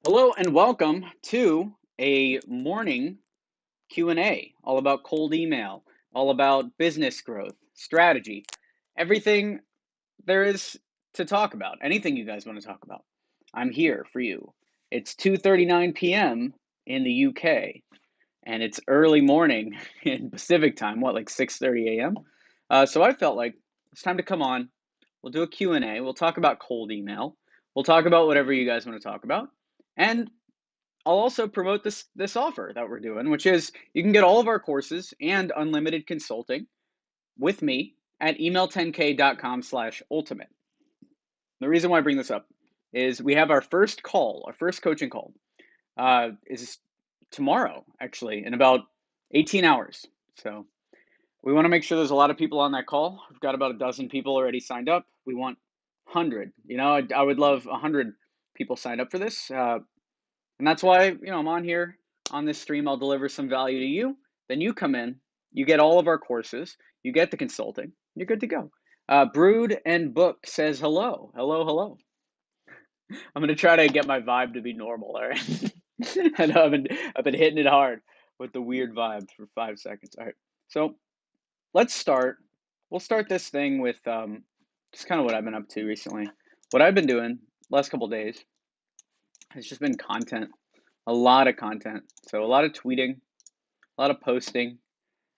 Hello and welcome to a morning Q&A, all about cold email, all about business growth, strategy, everything there is to talk about, anything you guys want to talk about. I'm here for you. It's 2:39 p.m. in the UK and it's early morning in Pacific time, like 6:30 a.m. So I felt like it's time to come on. We'll do a Q&A. We'll talk about cold email. We'll talk about whatever you guys want to talk about. And I'll also promote this offer that we're doing, which is you can get all of our courses and unlimited consulting with me at email10k.com/ultimate. The reason why I bring this up is we have our first call, our first coaching call, is tomorrow, actually, in about 18 hours. So we want to make sure there's a lot of people on that call. We've got about a dozen people already signed up. We want 100. I would love 100 people signed up for this. And that's why, I'm on here on this stream. I'll deliver some value to you. Then you come in, you get all of our courses, you get the consulting, you're good to go. Brood and Book says hello. Hello, hello. I'm going to try to get my vibe to be normal, all right? And I've been hitting it hard with the weird vibe for 5 seconds. All right. So let's start. We'll start this thing with just kind of what I've been up to recently. What I've been doing last couple days has just been content, a lot of content. So a lot of tweeting, a lot of posting.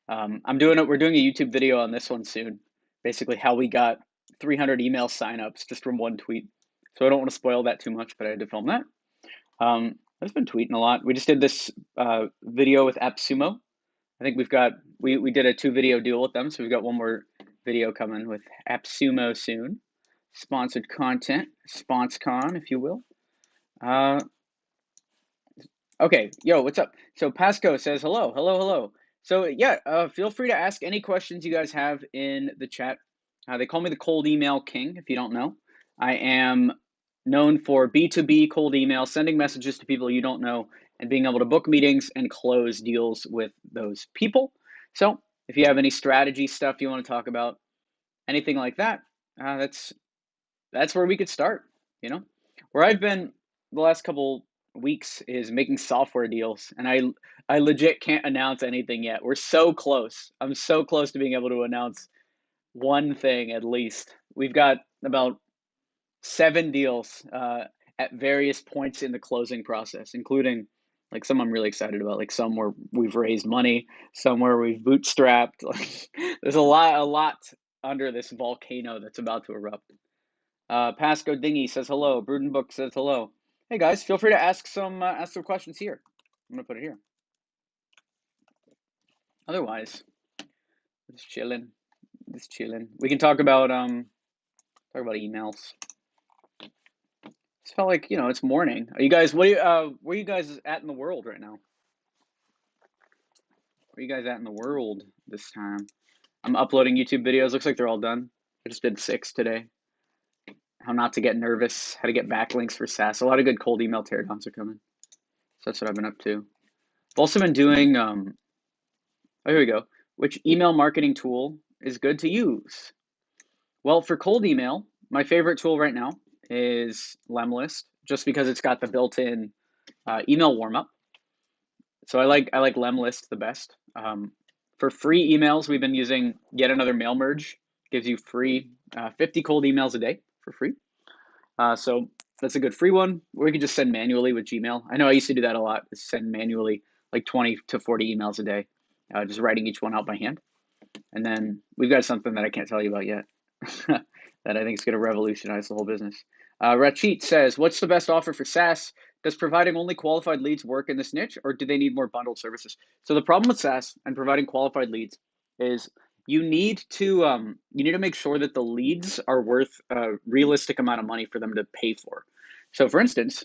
We're doing a YouTube video on this one soon. Basically, how we got 300 email signups just from one tweet. So I don't want to spoil that too much, but I had to film that. I've just been tweeting a lot. We just did this video with AppSumo. I think we did a 2-video deal with them, so we've got one more video coming with AppSumo soon. Sponsored content, SponseCon, if you will. Okay, yo, what's up? So Pasco says hello, hello, hello. So yeah, feel free to ask any questions you guys have in the chat. They call me the cold email king, if you don't know. I am known for B2B cold email, sending messages to people you don't know, and being able to book meetings and close deals with those people. So if you have any strategy stuff you want to talk about, anything like that, that's where we could start. Where I've been the last couple weeks is making software deals, and I legit can't announce anything yet. We're so close. I'm so close to being able to announce one thing at least. We've got about 7 deals at various points in the closing process, including like some I'm really excited about, like some where we've raised money, some where we've bootstrapped. Like, there's a lot under this volcano that's about to erupt. Pasco Dingy says hello. Brudenbook says hello. Hey guys, feel free to ask some questions here. I'm gonna put it here. Otherwise, just chilling. We can talk about emails. It's felt like it's morning. Are you guys? Where are you guys at in the world right now? Where are you guys at in the world this time? I'm uploading YouTube videos. Looks like they're all done. I just did 6 today. How not to get nervous. How to get backlinks for SaaS. A lot of good cold email teardowns are coming. So that's what I've been up to. I've also been doing. Oh, here we go. Which email marketing tool is good to use? Well, for cold email, my favorite tool right now is Lemlist, just because it's got the built-in email warm-up. So I like Lemlist the best. For free emails, we've been using Yet Another Mail Merge. Gives you free 50 cold emails a day for free. So that's a good free one. Or you can just send manually with Gmail. I know I used to do that a lot, send manually like 20 to 40 emails a day, just writing each one out by hand. And then we've got something that I can't tell you about yet that I think is going to revolutionize the whole business. Rachit says, what's the best offer for SaaS? Does providing only qualified leads work in this niche, or do they need more bundled services? So the problem with SaaS and providing qualified leads is you need to make sure that the leads are worth a realistic amount of money for them to pay for. So for instance,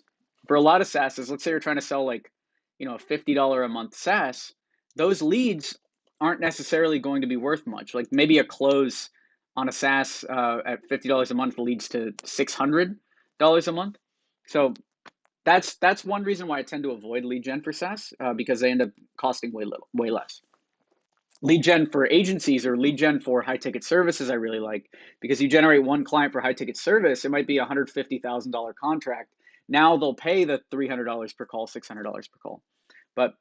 for a lot of SaaSes, let's say you're trying to sell like, a $50 a month SaaS, those leads aren't necessarily going to be worth much. Like maybe a close on a SaaS at $50 a month leads to $600 a month. So that's one reason why I tend to avoid lead gen for SaaS because they end up costing way less. Lead gen for agencies or lead gen for high ticket services, I really like, because you generate one client for high ticket service. It might be a $150,000 contract. Now they'll pay the $300 per call, $600 per call. But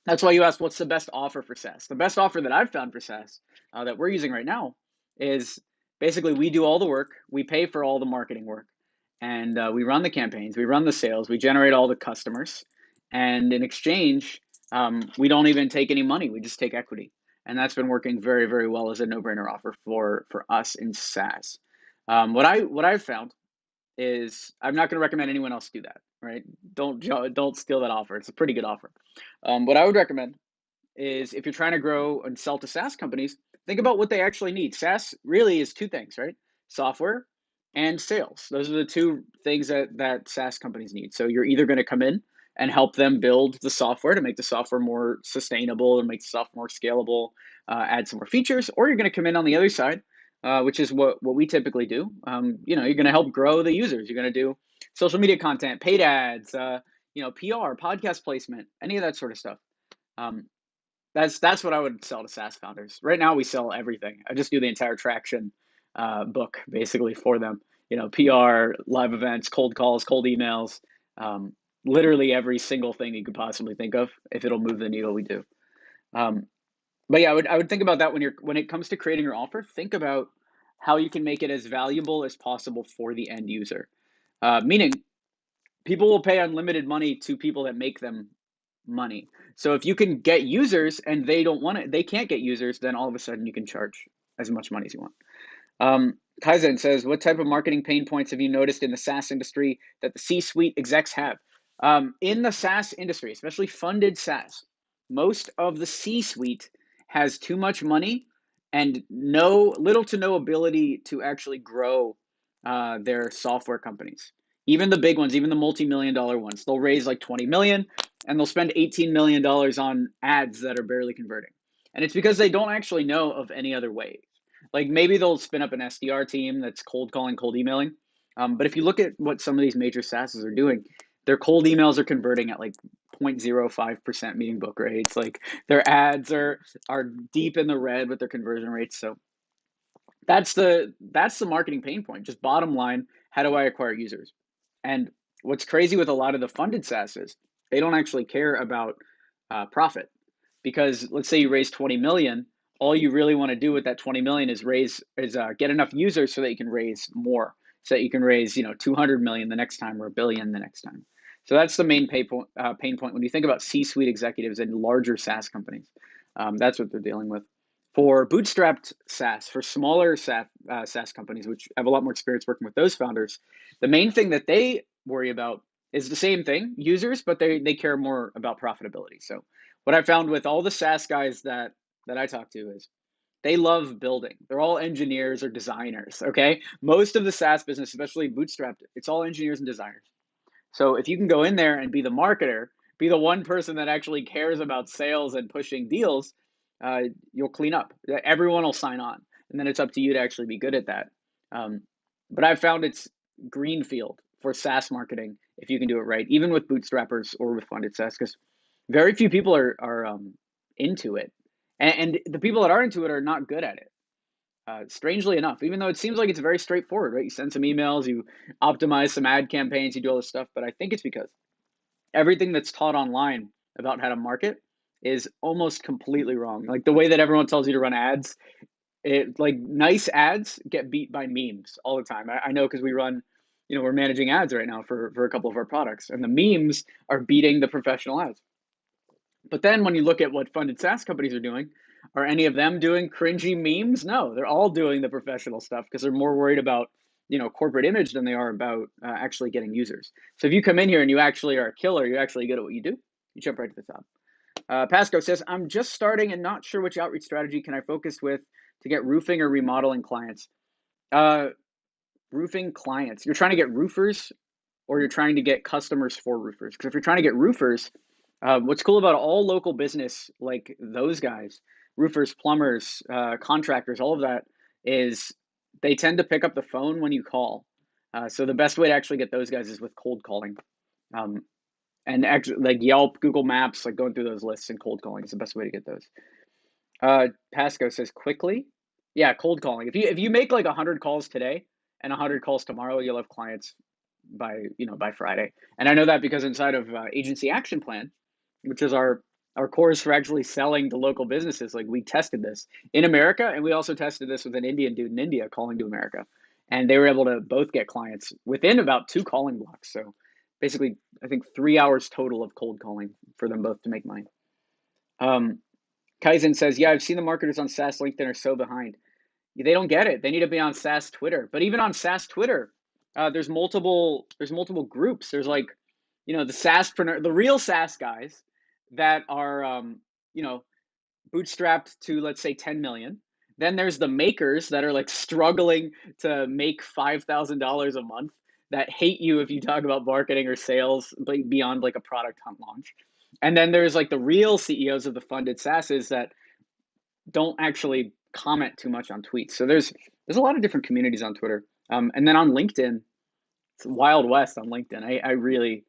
that's why you asked what's the best offer for SaaS. The best offer that I've found for SaaS that we're using right now is basically we do all the work, we pay for all the marketing work, and we run the campaigns, we run the sales, we generate all the customers, and in exchange, we don't even take any money. We just take equity, and that's been working very, very well as a no-brainer offer for us in SaaS. What I've found is I'm not going to recommend anyone else do that. Right? Don't steal that offer. It's a pretty good offer. What I would recommend is if you're trying to grow and sell to SaaS companies, think about what they actually need. SaaS really is two things, right? Software and sales. Those are the two things that SaaS companies need. So you're either going to come in and help them build the software to make the software more sustainable and make the software more scalable, add some more features, or you're going to come in on the other side, which is what we typically do. You're going to help grow the users. You're going to do social media content, paid ads, PR, podcast placement, any of that sort of stuff. Um, that's what I would sell to SaaS founders. Right now, we sell everything. I just do the entire traction book basically for them. PR, live events, cold calls, cold emails, literally every single thing you could possibly think of. If it'll move the needle, we do. But yeah, I would think about that when it comes to creating your offer. Think about how you can make it as valuable as possible for the end user. Meaning, people will pay unlimited money to people that make them money. So if you can get users and they don't want it, they can't get users, then all of a sudden you can charge as much money as you want. Kaizen says, what type of marketing pain points have you noticed in the SaaS industry that the C-suite execs have? In the SaaS industry, especially funded SaaS, most of the C-suite has too much money and little to no ability to actually grow their software companies. Even the big ones, even the multi-million-dollar ones, they'll raise like 20 million and they'll spend $18 million on ads that are barely converting. And it's because they don't actually know of any other way. Like maybe they'll spin up an SDR team that's cold calling, cold emailing. But if you look at what some of these major SaaSes are doing, their cold emails are converting at like 0.05% meeting book rates. Like their ads are deep in the red with their conversion rates. So that's the marketing pain point. Just bottom line, how do I acquire users? And what's crazy with a lot of the funded SaaS is they don't actually care about profit, because let's say you raise 20 million, all you really want to do with that 20 million is get enough users so that you can raise more, so that you can raise 200 million the next time or a billion the next time. So that's the main pain point when you think about C-suite executives in larger SaaS companies. That's what they're dealing with. For bootstrapped SaaS, for smaller SaaS companies, which have a lot more experience working with those founders, the main thing that they worry about is the same thing, users, but they care more about profitability. So what I found with all the SaaS guys that I talk to is they love building. They're all engineers or designers, okay? Most of the SaaS business, especially bootstrapped, it's all engineers and designers. So if you can go in there and be the marketer, be the one person that actually cares about sales and pushing deals, you'll clean up. Everyone will sign on, and then it's up to you to actually be good at that. But I've found it's greenfield for SaaS marketing if you can do it right, even with bootstrappers or with funded SaaS, because very few people are into it, and the people that are into it are not good at it. Strangely enough, even though it seems like it's very straightforward, right? You send some emails, you optimize some ad campaigns, you do all this stuff, but I think it's because everything that's taught online about how to market is almost completely wrong. Like the way that everyone tells you to run ads, nice ads get beat by memes all the time. I know because we run, we're managing ads right now for a couple of our products, and the memes are beating the professional ads. But then when you look at what funded SaaS companies are doing, are any of them doing cringy memes? No, they're all doing the professional stuff because they're more worried about corporate image than they are about actually getting users. So if you come in here and you actually are a killer, you're actually good at what you do, you jump right to the top. Pasco says, I'm just starting and not sure which outreach strategy can I focus with to get roofing or remodeling clients. Roofing clients. You're trying to get roofers or you're trying to get customers for roofers. Because if you're trying to get roofers, what's cool about all local business like those guys, roofers, plumbers, contractors, all of that, is they tend to pick up the phone when you call. So the best way to actually get those guys is with cold calling. And actually, like Yelp, Google Maps, like going through those lists and cold calling is the best way to get those. Pasco says quickly. Yeah, cold calling. If you make like 100 calls today and 100 calls tomorrow, you'll have clients by Friday. And I know that because inside of Agency Action Plan, which is our course for actually selling to local businesses, like we tested this in America, and we also tested this with an Indian dude in India calling to America, and they were able to both get clients within about 2 calling blocks. So basically, I think 3 hours total of cold calling for them both to make money. Kaizen says, yeah, I've seen the marketers on SaaS LinkedIn are so behind. They don't get it. They need to be on SaaS Twitter. But even on SaaS Twitter, there's multiple groups. There's like, the SaaSpreneur, the real SaaS guys that are bootstrapped to, let's say, 10 million. Then there's the makers that are like struggling to make $5,000 a month, that hate you if you talk about marketing or sales beyond like a product hunt launch. And then there's like the real CEOs of the funded SaaSes that don't actually comment too much on tweets. So there's a lot of different communities on Twitter. And then on LinkedIn, it's Wild West on LinkedIn. I really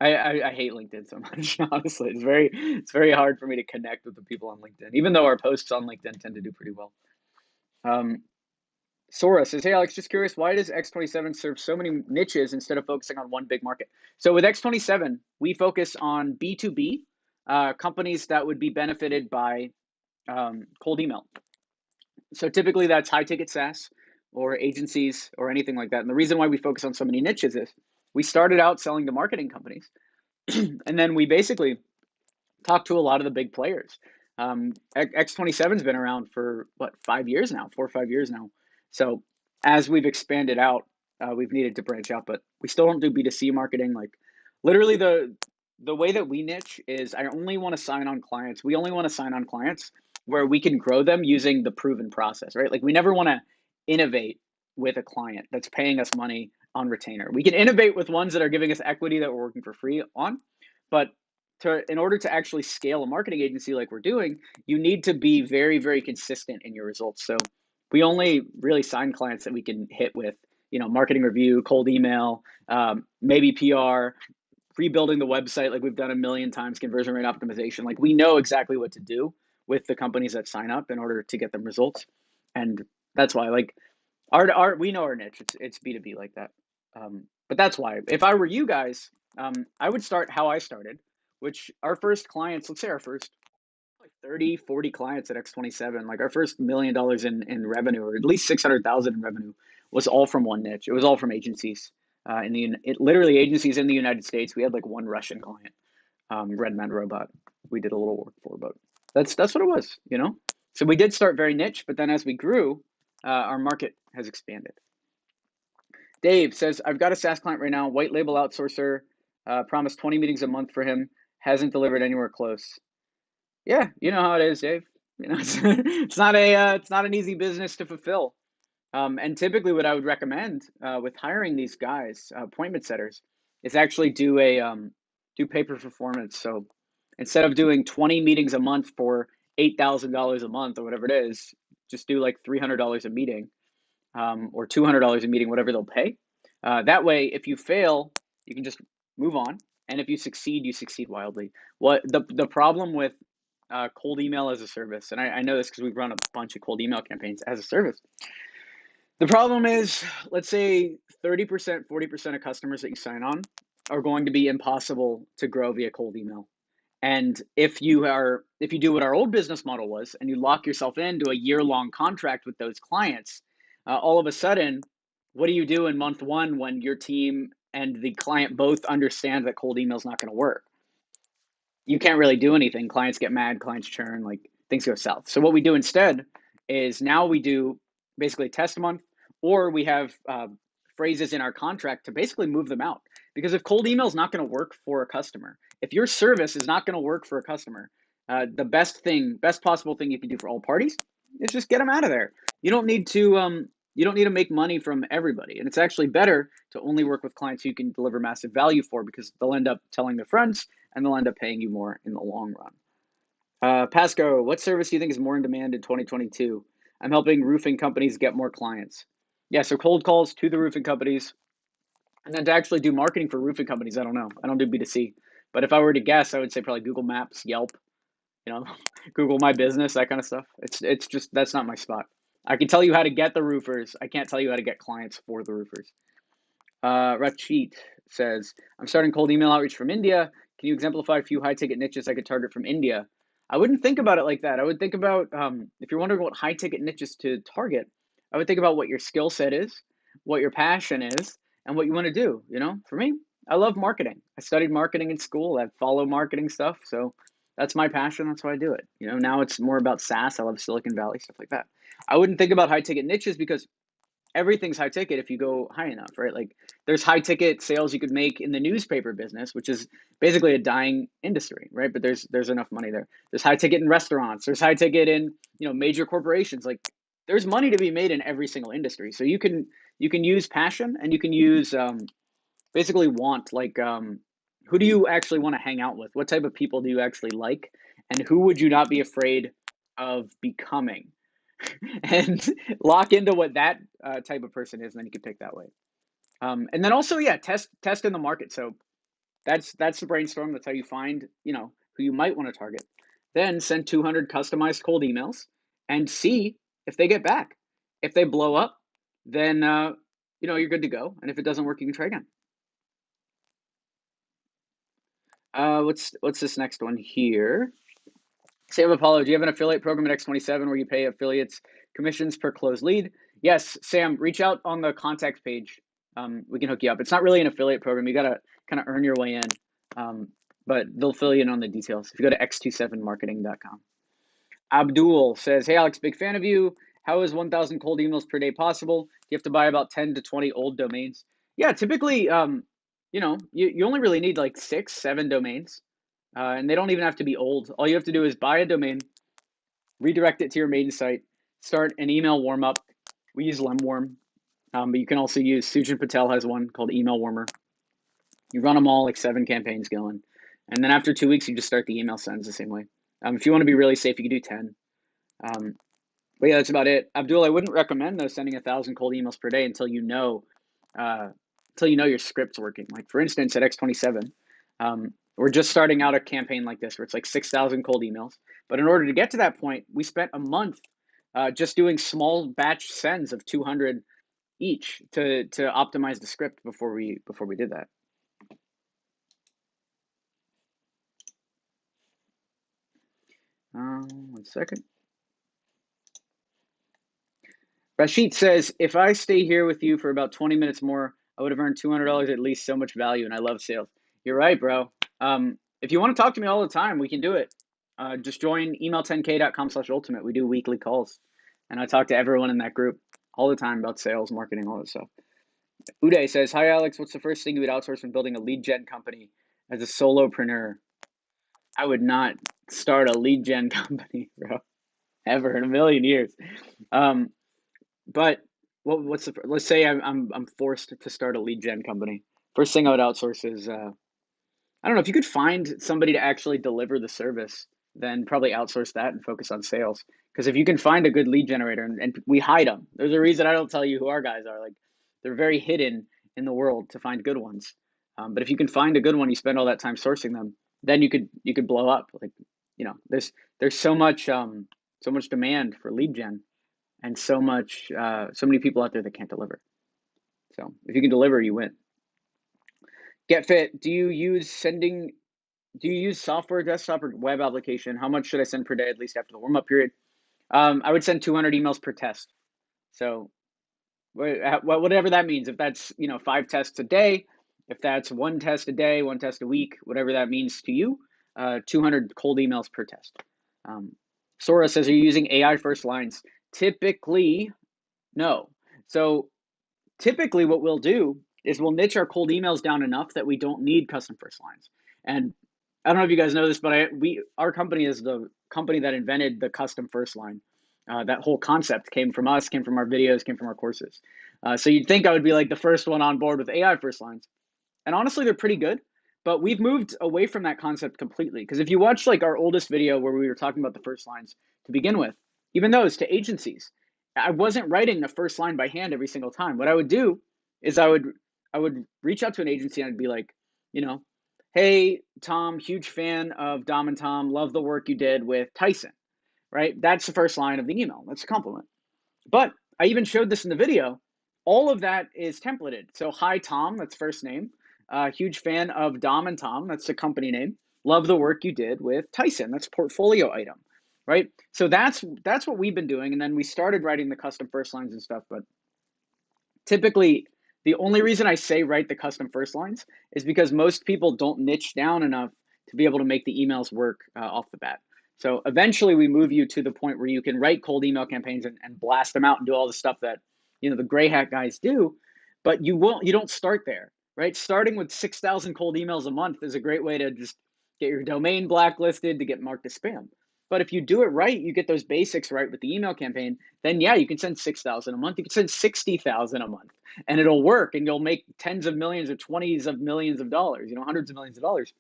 I hate LinkedIn so much. Honestly, it's very hard for me to connect with the people on LinkedIn, even though our posts on LinkedIn tend to do pretty well. Um, Sora says, "Hey Alex, just curious, why does X27 serve so many niches instead of focusing on one big market?" So with X27, we focus on B2B companies that would be benefited by cold email. So typically that's high ticket SaaS or agencies or anything like that. And the reason why we focus on so many niches is we started out selling to marketing companies, and then we basically talked to a lot of the big players. X27's been around for what, 5 years now, 4 or 5 years now. So as we've expanded out, we've needed to branch out, but we still don't do B2C marketing. Like literally the way that we niche is I only want to sign on clients. We only want to sign on clients where we can grow them using the proven process, right? Like we never want to innovate with a client that's paying us money on retainer. We can innovate with ones that are giving us equity that we're working for free on, but in order to actually scale a marketing agency like we're doing, you need to be very, very consistent in your results. So we only really sign clients that we can hit with, marketing review, cold email, maybe PR, rebuilding the website like we've done a million times, conversion rate optimization. Like we know exactly what to do with the companies that sign up in order to get them results. And that's why, like, our we know our niche. It's B2B like that. But that's why, if I were you guys, I would start how I started, which our first clients, let's say our first like 30, 40 clients at X27, like our first $1 million in revenue, or at least 600,000 in revenue, was all from one niche. It was all from agencies. Literally agencies in the United States. We had like one Russian client, Redman Robot. We did a little work for, but that's what it was. So we did start very niche, but then as we grew, our market has expanded. Dave says, I've got a SaaS client right now, white label outsourcer, promised 20 meetings a month for him, hasn't delivered anywhere close. Yeah, you know how it is, Dave. It's not an easy business to fulfill. And typically what I would recommend with hiring these guys, appointment setters, is actually do pay per performance. So instead of doing 20 meetings a month for $8,000 a month or whatever it is, just do like $300 a meeting, or $200 a meeting, whatever they'll pay. That way, if you fail, you can just move on, and if you succeed, you succeed wildly. What the problem with cold email as a service, and I know this because we've run a bunch of cold email campaigns as a service. The problem is, let's say 30%, 40% of customers that you sign on are going to be impossible to grow via cold email. And if you do what our old business model was, and you lock yourself into a year-long contract with those clients, all of a sudden, what do you do in month one when your team and the client both understand that cold email is not going to work? You can't really do anything. Clients get mad, clients churn, like things go south. So what we do instead is now we do basically test a month, or we have phrases in our contract to basically move them out. Because if cold email is not going to work for a customer, if your service is not going to work for a customer, the best possible thing you can do for all parties is just get them out of there. You don't need to make money from everybody, and it's actually better to only work with clients who you can deliver massive value for, because they'll end up telling their friends and they'll end up paying you more in the long run. Pasco, what service do you think is more in demand in 2022? I'm helping roofing companies get more clients. Yeah, so cold calls to the roofing companies, and then to actually do marketing for roofing companies, I don't know. I don't do B2C. But if I were to guess, I would say probably Google Maps, Yelp, Google My Business, that kind of stuff. It's just, that's not my spot. I can tell you how to get the roofers. I can't tell you how to get clients for the roofers. Rachit says, I'm starting cold email outreach from India. Can you exemplify a few high ticket niches I could target from India? I wouldn't think about it like that. I would think about, if you're wondering what high ticket niches to target, I would think about what your skill set is, what your passion is, and what you want to do. You know, for me, I love marketing. I studied marketing in school. I follow marketing stuff. So that's my passion. That's why I do it. You know, now it's more about SaaS. I love Silicon Valley, stuff like that. I wouldn't think about high ticket niches because everything's high ticket if you go high enough, right? Like there's high ticket sales you could make in the newspaper business, which is basically a dying industry, right? But there's enough money there. There's high ticket in restaurants. There's high ticket in, you know, major corporations. Like there's money to be made in every single industry. So you can use passion and you can use basically want like who do you actually want to hang out with? What type of people do you actually like? And who would you not be afraid of becoming? And lock into what that type of person is, and then you can pick that way. And then also, yeah, test in the market. So that's the brainstorm. That's how you find, you know, who you might want to target. Then send 200 customized cold emails and see if they get back. If they blow up, then you know you're good to go. And if it doesn't work, you can try again. What's this next one here? Sam Apollo, do you have an affiliate program at X27 where you pay affiliates commissions per closed lead? Yes, Sam, reach out on the contact page. We can hook you up. It's not really an affiliate program. You got to kind of earn your way in, but they'll fill you in on the details. If you go to x27marketing.com. Abdul says, hey, Alex, big fan of you. How is 1,000 cold emails per day possible? You have to buy about 10 to 20 old domains. Yeah, typically, you know, you only really need like 6, 7 domains. And they don't even have to be old. All you have to do is buy a domain, redirect it to your main site, start an email warm up. We use Lemwarm, but you can also use Sujin Patel has one called Email Warmer. You run them all like 7 campaigns going, and then after 2 weeks, you just start the email sends the same way. If you want to be really safe, you can do 10. But yeah, that's about it. Abdul, I wouldn't recommend though sending 1,000 cold emails per day uh, until you know your script's working. Like for instance, at X27, we're just starting out a campaign like this where it's like 6,000 cold emails. But in order to get to that point, we spent a month just doing small batch sends of 200 each to optimize the script before we did that. One second. Rashid says, if I stay here with you for about 20 minutes more, I would have earned $200 at least. So much value, and I love sales. You're right, bro. If you want to talk to me all the time, we can do it. Just join email10k.com/ultimate. We do weekly calls, and I talk to everyone in that group all the time about sales, marketing, all that stuff. Uday says, hi, Alex. What's the first thing you would outsource when building a lead gen company as a solopreneur? I would not start a lead gen company, bro, ever in a million years. But what's let's say I'm forced to start a lead gen company. First thing I would outsource is I don't know if you could find somebody to actually deliver the service, then probably outsource that and focus on sales. Because if you can find a good lead generator, and we hide them, there's a reason I don't tell you who our guys are. Like they're very hidden in the world to find good ones. But if you can find a good one, you spend all that time sourcing them, then you could blow up. Like you know, there's so much demand for lead gen and so many people out there that can't deliver. So if you can deliver, you win. Get fit. Do you use software, desktop, or web application? How much should I send per day, at least after the warm up period? I would send 200 emails per test. So whatever that means, if that's 5 tests a day, if that's 1 test a day, 1 test a week, whatever that means to you, 200 cold emails per test. Sora says, are you using AI first lines? Typically, no. So typically what we'll do is we'll niche our cold emails down enough that we don't need custom first lines. And I don't know if you guys know this, but our company is the company that invented the custom first line. That whole concept came from us, came from our videos, came from our courses. So you'd think I would be like the first one on board with AI first lines. And honestly, they're pretty good, but we've moved away from that concept completely. Because if you watch like our oldest video where we were talking about the first lines to begin with, even those to agencies, I wasn't writing the first line by hand every single time. What I would do is I would reach out to an agency and I'd be like, hey, Tom, huge fan of Dom and Tom, love the work you did with Tyson, right? That's the first line of the email. That's a compliment. But I even showed this in the video. all of that is templated. So hi Tom, that's first name. Huge fan of Dom and Tom, that's the company name. Love the work you did with Tyson, that's portfolio item, right? So that's what we've been doing, and then we started writing the custom first lines and stuff. But typically, the only reason I say write the custom first lines is because most people don't niche down enough to be able to make the emails work off the bat. So eventually we move you to the point where you can write cold email campaigns and blast them out and do all the stuff that, the gray hat guys do, but you don't start there, right? Starting with 6,000 cold emails a month is a great way to just get your domain blacklisted, to get marked as spam. But if you do it right, you get those basics right with the email campaign, then yeah, you can send 6,000 a month. You can send 60,000 a month, and it'll work, and you'll make tens of millions or 20s of millions of dollars, hundreds of millions of dollars.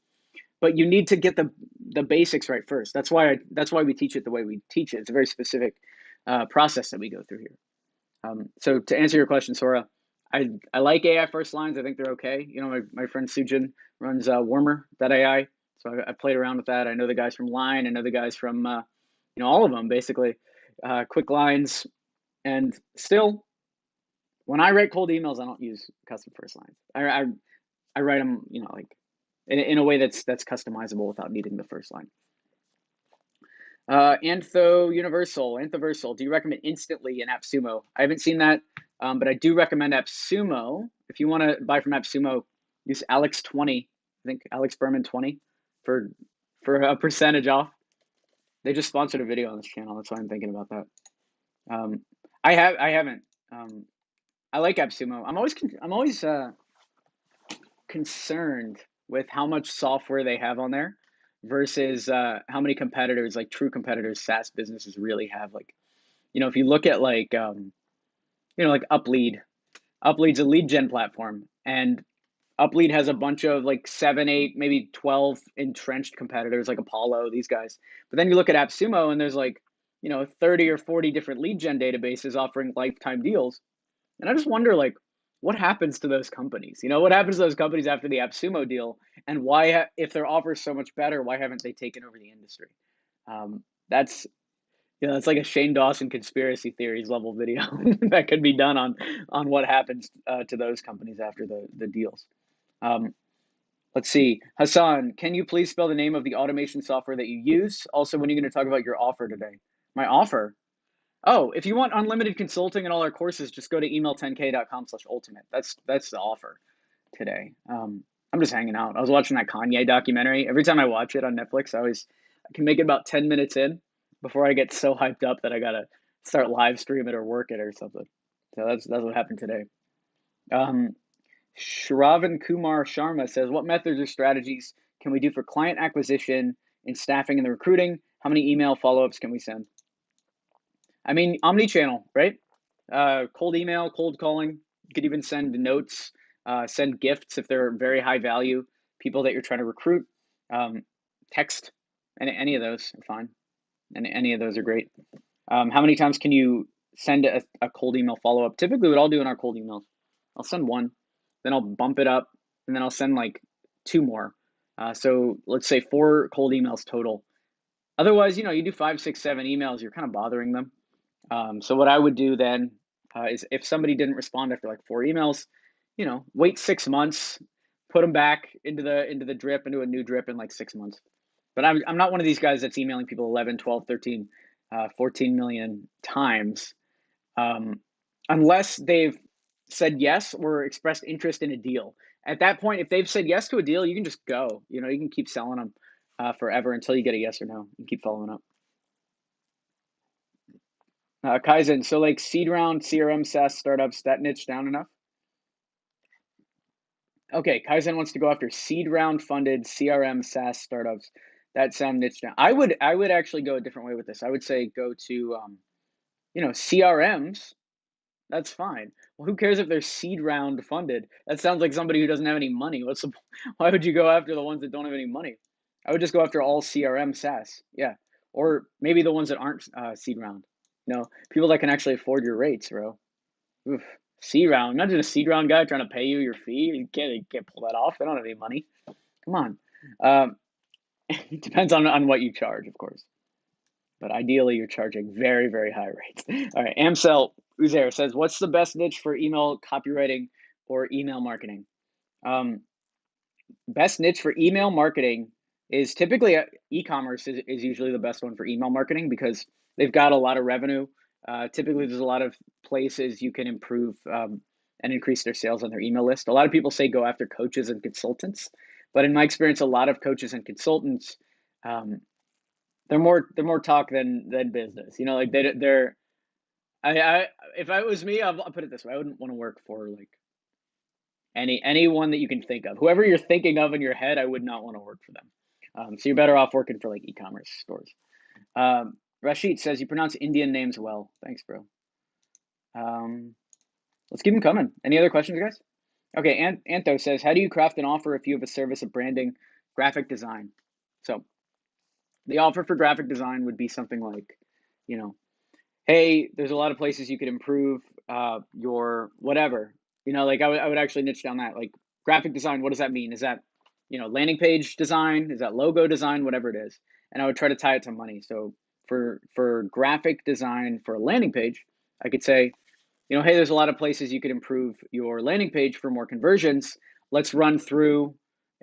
But you need to get the basics right first. That's why we teach it the way we teach it. It's a very specific process that we go through here. So to answer your question, Sora, I like AI first lines. I think they're okay. My friend Sujin runs Warmer.ai, so I played around with that. I know the guys from Line. I know the guys from all of them basically. Quick lines, and still, when I write cold emails, I don't use custom first lines. I write them, like in a way that's customizable without needing the first line. Anthoversal. Do you recommend Instantly in AppSumo? I haven't seen that, but I do recommend AppSumo. If you want to buy from AppSumo, use Alex20. I think Alex Berman 20 for a percentage off. They just sponsored a video on this channel. That's why I'm thinking about that. I haven't. I like AppSumo. I'm always concerned with how much software they have on there versus how many competitors, like true competitors, SaaS businesses really have. Like, if you look at like Uplead. Uplead's a lead gen platform, and Uplead has a bunch of like 7, 8, maybe 12 entrenched competitors like Apollo, these guys. But then you look at AppSumo, and there's like 30 or 40 different lead gen databases offering lifetime deals. And I just wonder, like, what happens to those companies? What happens to those companies after the AppSumo deal, and why, if their offer so much better, why haven't they taken over the industry? That's it's like a Shane Dawson conspiracy theories level video that could be done on what happens to those companies after the deals. Let's see, Hassan, can you please spell the name of the automation software that you use? Also, when are you going to talk about your offer today? My offer? Oh, if you want unlimited consulting and all our courses, just go to email10k.com/ultimate. That's the offer today. I'm just hanging out. I was watching that Kanye documentary. Every time I watch it on Netflix, I can make it about 10 minutes in before I get so hyped up that I gotta start live stream it or work it or something. So that's what happened today. Shravan Kumar Sharma says, what methods or strategies can we do for client acquisition and staffing and the recruiting? How many email follow-ups can we send? I mean, omni-channel, right? Cold email, cold calling. You could even send notes, send gifts if they're very high value, people that you're trying to recruit. Text, any of those are fine. And any of those are great. How many times can you send a cold email follow-up? Typically, what I'll do in our cold emails, I'll send one, then I'll bump it up, and then I'll send like 2 more. So let's say 4 cold emails total. Otherwise, you do 5, 6, 7 emails, you're kind of bothering them. So what I would do then is if somebody didn't respond after like 4 emails, wait 6 months, put them back into the drip, into a new drip in like 6 months. But I'm not one of these guys that's emailing people 11, 12, 13, 14 million times, unless they've said yes or expressed interest in a deal. At that point, if they've said yes to a deal, you can just go. You can keep selling them forever until you get a yes or no. You keep following up. Kaizen, so like seed round CRM SaaS startups, that niche down enough? Okay, Kaizen wants to go after seed round funded CRM SaaS startups. That sound niche down. I would actually go a different way with this. I would say go to CRMs. That's fine. Well, who cares if they're seed round funded? That sounds like somebody who doesn't have any money. Why would you go after the ones that don't have any money? I would just go after all CRM SaaS. Yeah, or maybe the ones that aren't seed round. People that can actually afford your rates, bro. Oof. Seed round. Imagine a seed round guy trying to pay you your fee. You can't pull that off. They don't have any money. Come on. It depends on what you charge, of course. But ideally, you're charging very, very high rates. All right, Amcel. Uzair says, what's the best niche for email copywriting or email marketing? Um, Best niche for email marketing is typically e-commerce is usually the best one for email marketing because they've got a lot of revenue. Typically, there's a lot of places you can improve and increase their sales on their email list. A lot of people say go after coaches and consultants, but in my experience, a lot of coaches and consultants, um, they're more talk than business. You know, like they're I if I was me, I'll put it this way: I wouldn't want to work for like anyone that you can think of. Whoever you're thinking of in your head, I would not want to work for them. So you're better off working for like e-commerce stores. Rashid says you pronounce Indian names well. Thanks, bro. Um, let's keep them coming. Any other questions, guys? Okay, Antho says, how do you craft an offer if you have a service of branding, graphic design? So the offer for graphic design would be something like, you know, hey, there's a lot of places you could improve your whatever. You know, like I would actually niche down that. Like graphic design, what does that mean? Is that, landing page design? Is that logo design? Whatever it is. And I would try to tie it to money. So for graphic design for a landing page, I could say, hey, there's a lot of places you could improve your landing page for more conversions. Let's run through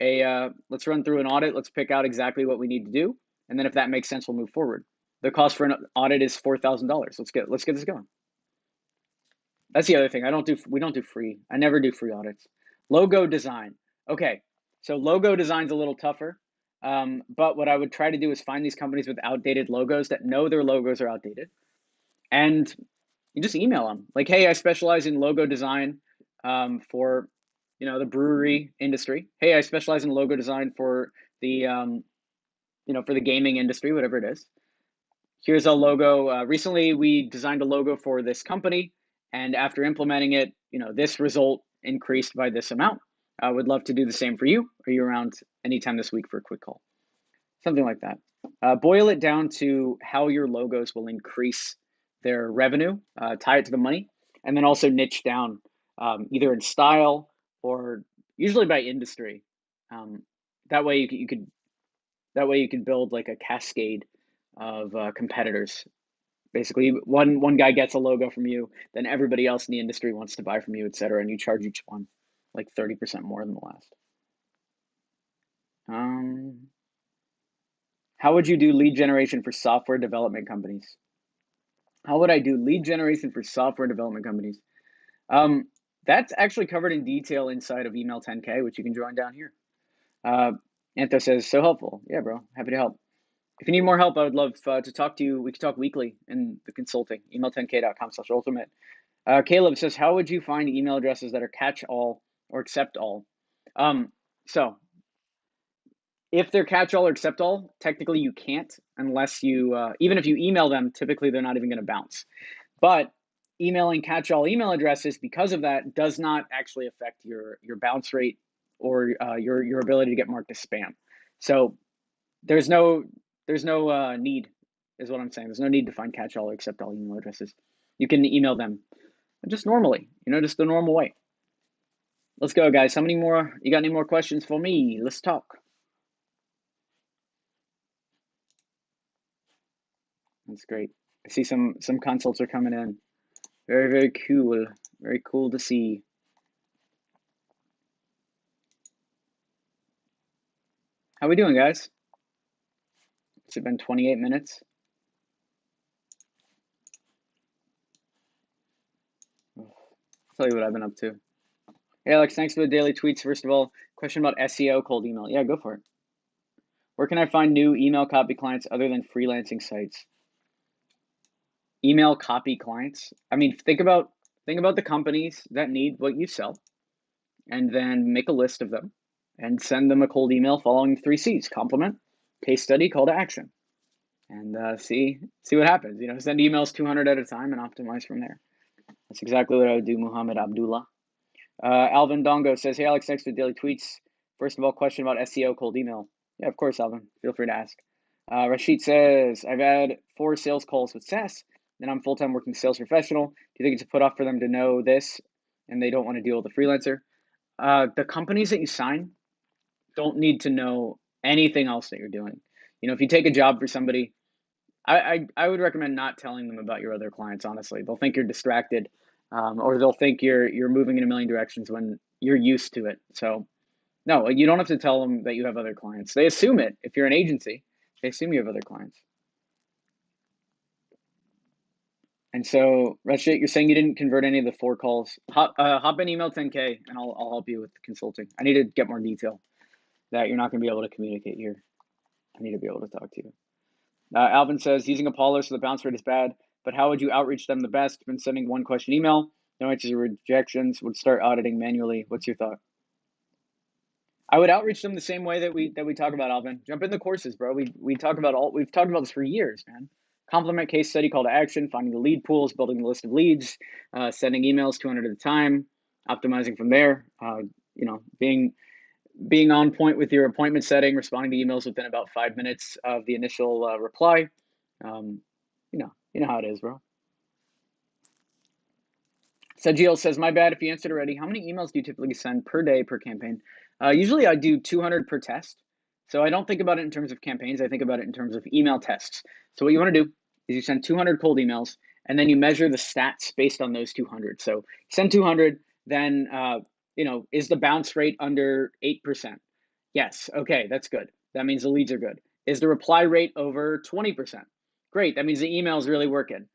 let's run through an audit. Let's pick out exactly what we need to do, and then if that makes sense, we'll move forward. The cost for an audit is $4,000. Let's get this going. That's the other thing. We don't do free. I never do free audits. Logo design. Okay, so logo design's a little tougher. But what I would try to do is find these companies with outdated logos that know their logos are outdated, and you just email them like, hey, I specialize in logo design for the brewery industry. Hey, I specialize in logo design for the for the gaming industry, whatever it is. Here's a logo. Recently, we designed a logo for this company, and after implementing it, this result increased by this amount. I would love to do the same for you. Are you around anytime this week for a quick call? Something like that. Boil it down to how your logos will increase their revenue, tie it to the money, and then also niche down either in style or usually by industry. Um, that way you could build like a cascade of competitors. Basically, one guy gets a logo from you, then everybody else in the industry wants to buy from you, et cetera, and you charge each one like 30% more than the last. How would you do lead generation for software development companies? How would I do lead generation for software development companies? That's actually covered in detail inside of Email 10K, which you can join down here. Anto says, so helpful. Yeah, bro, happy to help. If you need more help, I would love to talk to you. We could talk weekly in the consulting, email10k.com/ultimate. Caleb says, how would you find email addresses that are catch all or accept all? So if they're catch all or accept all, technically you can't unless you, even if you email them, typically they're not even going to bounce. But emailing catch all email addresses because of that does not actually affect your bounce rate or your ability to get marked as spam. So there's no need, is what I'm saying. There's no need to find catch all or accept all email addresses. You can email them just normally, just the normal way. Let's go, guys. How many more? You got any more questions for me? Let's talk. That's great. I see some consults are coming in. Very, very cool. Very cool to see. How we doing, guys? It's been 28 minutes. I'll tell you what I've been up to. Hey, Alex, thanks for the daily tweets. First of all, question about SEO cold email. Yeah, go for it. Where can I find new email copy clients other than freelancing sites? Email copy clients. I mean, think about the companies that need what you sell, and then make a list of them and send them a cold email following the 3 C's: compliment, case study, call to action, and see what happens. Send emails 200 at a time and optimize from there. That's exactly what I would do, Muhammad Abdullah. Alvin Dongo says, hey, Alex, thanks for the daily tweets. First of all, question about SEO cold email. Yeah, of course, Alvin. Feel free to ask. Rashid says, I've had 4 sales calls with SaaS, and I'm full-time working sales professional. Do you think it's a put-off for them to know this and they don't want to deal with a freelancer? The companies that you sign don't need to know anything else that you're doing. If you take a job for somebody, I would recommend not telling them about your other clients, honestly. They'll think you're distracted, or they'll think you're moving in a million directions when you're used to it. So no, you don't have to tell them that you have other clients. They assume it. If you're an agency, they assume you have other clients. And so, Rashid, you're saying you didn't convert any of the 4 calls. Hop in email 10K, and I'll help you with consulting. I need to get more detail that you're not going to be able to communicate here. I need to be able to talk to you. Alvin says, using Apollo so the bounce rate is bad, but how would you outreach them the best? Been sending one question email, no answers or rejections, would start auditing manually. What's your thought? I would outreach them the same way that we talk about, Alvin. Jump in the courses, bro. We've talked about this for years, man. Complement case study, call to action, finding the lead pools, building the list of leads, sending emails 200 at a time, optimizing from there. Being on point with your appointment setting, responding to emails within about 5 minutes of the initial reply. You know how it is, bro. Sajiel says, my bad if you answered already. How many emails do you typically send per day per campaign? Usually I do 200 per test. So I don't think about it in terms of campaigns. I think about it in terms of email tests. So what you want to do is you send 200 cold emails, and then you measure the stats based on those 200. So send 200, then, is the bounce rate under 8%? Yes. Okay, that's good. That means the leads are good. Is the reply rate over 20%? Great. That means the email is really working.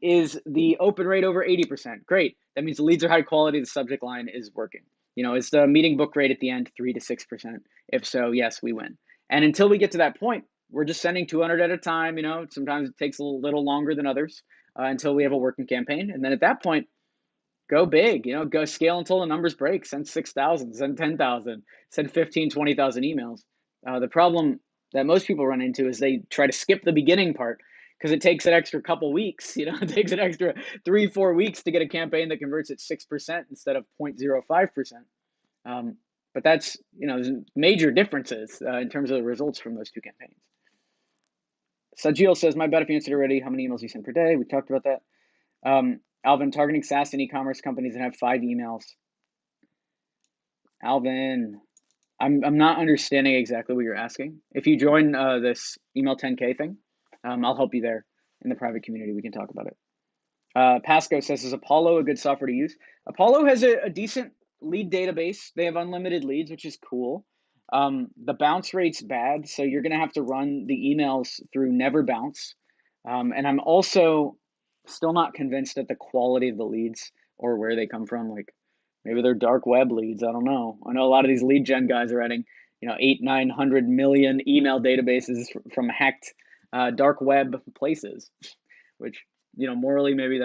Is the open rate over 80%? Great. That means the leads are high quality. The subject line is working. Is the meeting book rate at the end 3 to 6%? If so, yes, we win. And until we get to that point, we're just sending 200 at a time. Sometimes it takes a little longer than others until we have a working campaign. And then at that point, go big, go scale until the numbers break. Send 6,000, send 10,000, send 15, 20,000 emails. The problem that most people run into is they try to skip the beginning part because it takes an extra couple weeks. It takes an extra 3-4 weeks to get a campaign that converts at 6% instead of 0.05%. But that's, there's major differences in terms of the results from those two campaigns. Sajil says, my bad if you answered already. How many emails you send per day? We talked about that. Alvin, targeting SaaS and e-commerce companies that have 5 emails. Alvin, I'm not understanding exactly what you're asking. If you join this email 10K thing, I'll help you there in the private community. We can talk about it. Pasco says, is Apollo a good software to use? Apollo has a decent lead database. They have unlimited leads, which is cool. The bounce rate's bad, so you're going to have to run the emails through never bounce. And I'm also still not convinced at the quality of the leads or where they come from. Like maybe they're dark web leads. I don't know. I know a lot of these lead gen guys are writing, 800-900 million email databases from hacked dark web places, which, morally, maybe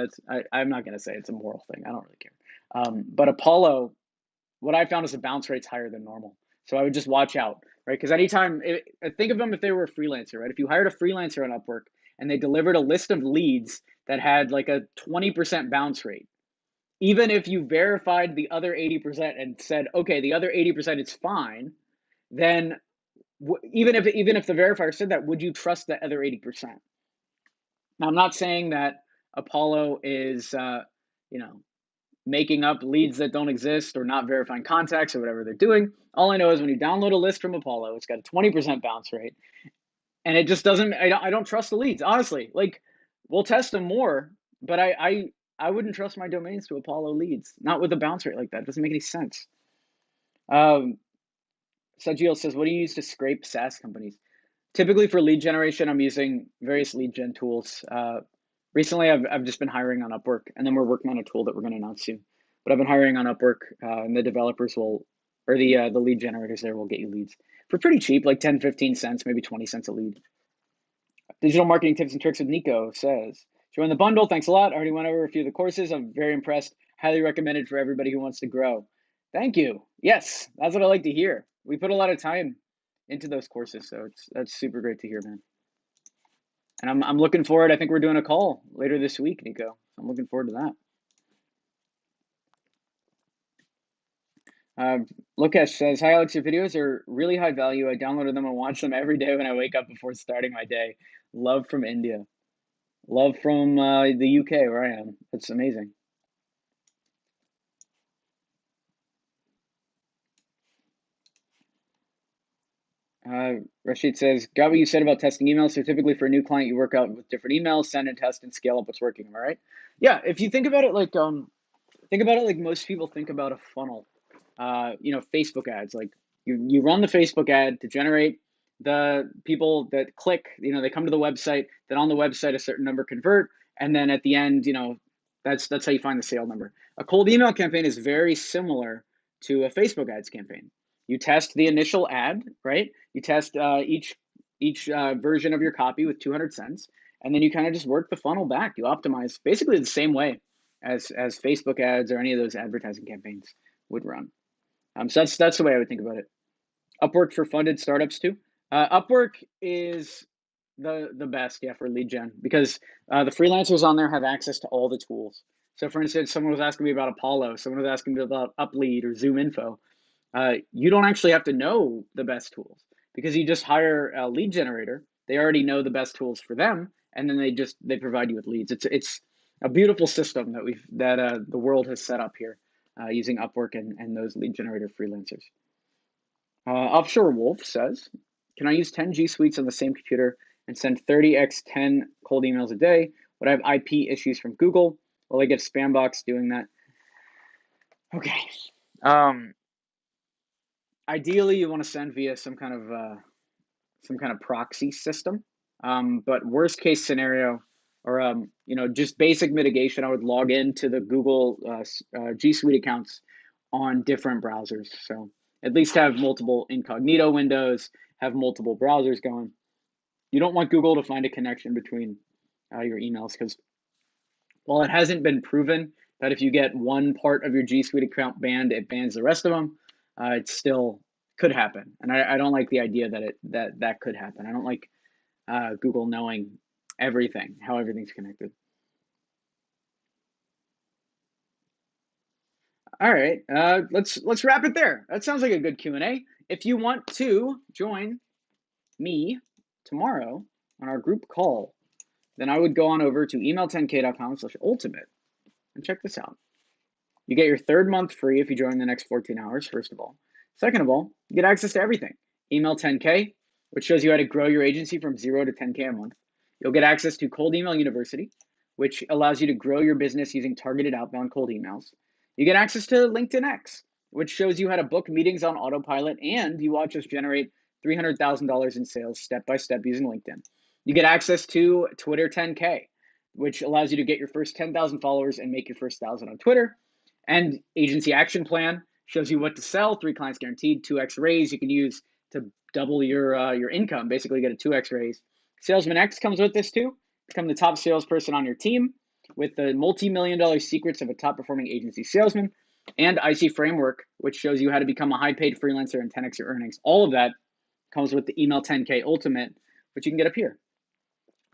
I'm not going to say it's a moral thing. I don't really care. But Apollo, what I found is the bounce rate's higher than normal. So I would just watch out, right? Because anytime, think of them if they were a freelancer, right? If you hired a freelancer on Upwork and they delivered a list of leads that had like a 20% bounce rate, even if you verified the other 80% and said, okay, the other 80% is fine, then even if the verifier said that, would you trust the other 80%? Now, I'm not saying that Apollo is, making up leads that don't exist or not verifying contacts or whatever they're doing. All I know is when you download a list from Apollo, it's got a 20% bounce rate, and it just doesn't. I don't trust the leads, honestly. Like, we'll test them more, but I wouldn't trust my domains to Apollo leads, not with a bounce rate like that. It doesn't make any sense. Sajil says, what do you use to scrape SaaS companies? Typically for lead generation, I'm using various lead gen tools. Recently, I've just been hiring on Upwork, and then we're working on a tool that we're going to announce soon. But I've been hiring on Upwork, and the developers will, or the lead generators there will get you leads for pretty cheap, like 10, 15 cents, maybe 20 cents a lead. Digital marketing tips and tricks with Nico says, join the bundle. Thanks a lot. I already went over a few of the courses. I'm very impressed. Highly recommended for everybody who wants to grow. Thank you. Yes, that's what I like to hear. We put a lot of time into those courses, so that's super great to hear, man. And I'm looking forward. I think we're doing a call later this week, Nico. I'm looking forward to that. Lukesh says, hi, Alex, your videos are really high value. I downloaded them and watch them every day when I wake up before starting my day. Love from India. Love from the UK where I am. It's amazing. Rashid says, got what you said about testing emails. So typically for a new client, you work out with different emails, send and test and scale up what's working. Am I right? Yeah. If you think about it like most people think about a funnel. Facebook ads. Like you run the Facebook ad to generate the people that click. They come to the website. Then on the website, a certain number convert, and then at the end, that's how you find the sale number. A cold email campaign is very similar to a Facebook ads campaign. You test the initial ad, right? You test each version of your copy with 200 cents, and then you kind of just work the funnel back. You optimize basically the same way as Facebook ads or any of those advertising campaigns would run. So that's the way I would think about it. Upwork for funded startups too. Upwork is the best, yeah, for lead gen because the freelancers on there have access to all the tools. So, for instance, someone was asking me about Apollo. Someone was asking me about Uplead or Zoom Info. You don't actually have to know the best tools because you just hire a lead generator. They already know the best tools for them, and then they provide you with leads. It's a beautiful system that the world has set up here using Upwork and those lead generator freelancers. Offshore Wolf says, can I use 10 G Suites on the same computer and send 30x 10 cold emails a day? Would I have IP issues from Google? Will I get a spam box doing that? Okay. Ideally, you want to send via some kind of proxy system. But worst case scenario, or just basic mitigation, I would log into the Google G Suite accounts on different browsers. So at least have multiple incognito windows, have multiple browsers going. You don't want Google to find a connection between your emails because while it hasn't been proven that if you get one part of your G Suite account banned, it bans the rest of them, it still could happen. And I don't like the idea that could happen. I don't like Google knowing everything, how everything's connected. All right, let's wrap it there. That sounds like a good Q&A. If you want to join me tomorrow on our group call, then I would go on over to email10k.com/ultimate and check this out. You get your third month free if you join the next 14 hours, first of all. Second of all, you get access to everything. Email 10K, which shows you how to grow your agency from 0 to 10K a month. You'll get access to Cold Email University, which allows you to grow your business using targeted outbound cold emails. You get access to LinkedIn X, which shows you how to book meetings on autopilot, and you watch us generate $300,000 in sales step by step using LinkedIn. You get access to Twitter 10K, which allows you to get your first 10,000 followers and make your first 1,000 on Twitter. And Agency Action Plan shows you what to sell, 3 clients guaranteed, 2x raise you can use to double your income, basically get a 2x raise. Salesman X comes with this too. Become the top salesperson on your team with the multi-million-dollar secrets of a top-performing agency salesman, and IC Framework, which shows you how to become a high-paid freelancer and 10x your earnings. All of that comes with the Email 10K Ultimate, which you can get up here.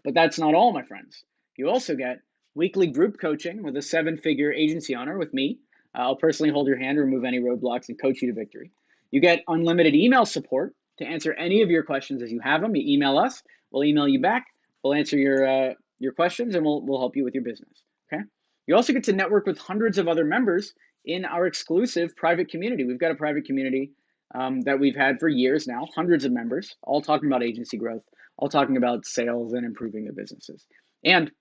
But that's not all, my friends. You also get weekly group coaching with a 7-figure agency owner with me. I'll personally hold your hand, remove any roadblocks, and coach you to victory. You get unlimited email support to answer any of your questions as you have them. You email us, we'll email you back, we'll answer your questions, and we'll help you with your business. Okay. You also get to network with hundreds of other members in our exclusive private community. We've got a private community that we've had for years now, hundreds of members, all talking about agency growth, all talking about sales and improving their businesses. And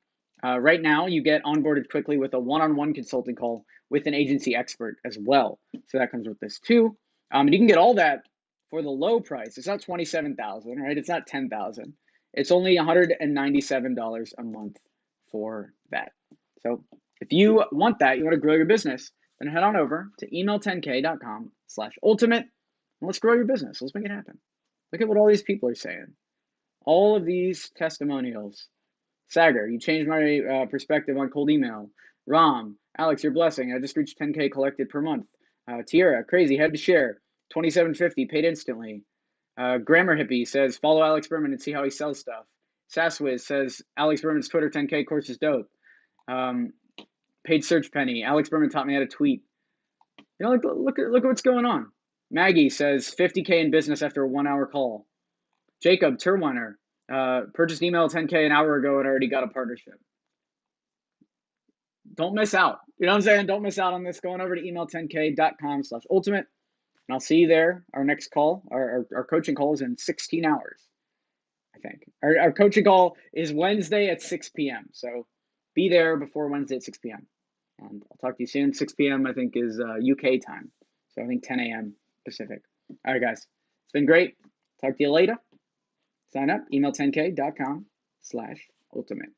right now, you get onboarded quickly with a one-on-one consulting call with an agency expert as well. So that comes with this too. And you can get all that for the low price. It's not $27,000, right? It's not $10,000. It's only $197 a month for that. So if you want that, you want to grow your business, then head on over to email10k.com/ultimate and let's grow your business. Let's make it happen. Look at what all these people are saying. All of these testimonials. Sagar, you changed my perspective on cold email. Ram, Alex, your blessing. I just reached 10K collected per month. Tiara, crazy, had to share. 2750 paid instantly. Grammar Hippie says, follow Alex Berman and see how he sells stuff. Sasswiz says, Alex Berman's Twitter 10K course is dope. Paid search penny. Alex Berman taught me how to tweet. Look at what's going on. Maggie says, 50K in business after a 1-hour call. Jacob Turwiner, purchased email 10K an hour ago and already got a partnership. Don't miss out. You know what I'm saying? Don't miss out on this. Going over to email10k.com/ultimate. And I'll see you there. Our next call, our coaching call is in 16 hours, I think. Our coaching call is Wednesday at 6 p.m. So be there before Wednesday at 6 p.m. And I'll talk to you soon. 6 p.m. I think is UK time. So I think 10 a.m. Pacific. All right, guys. It's been great. Talk to you later. Sign up, email10k.com/ultimate.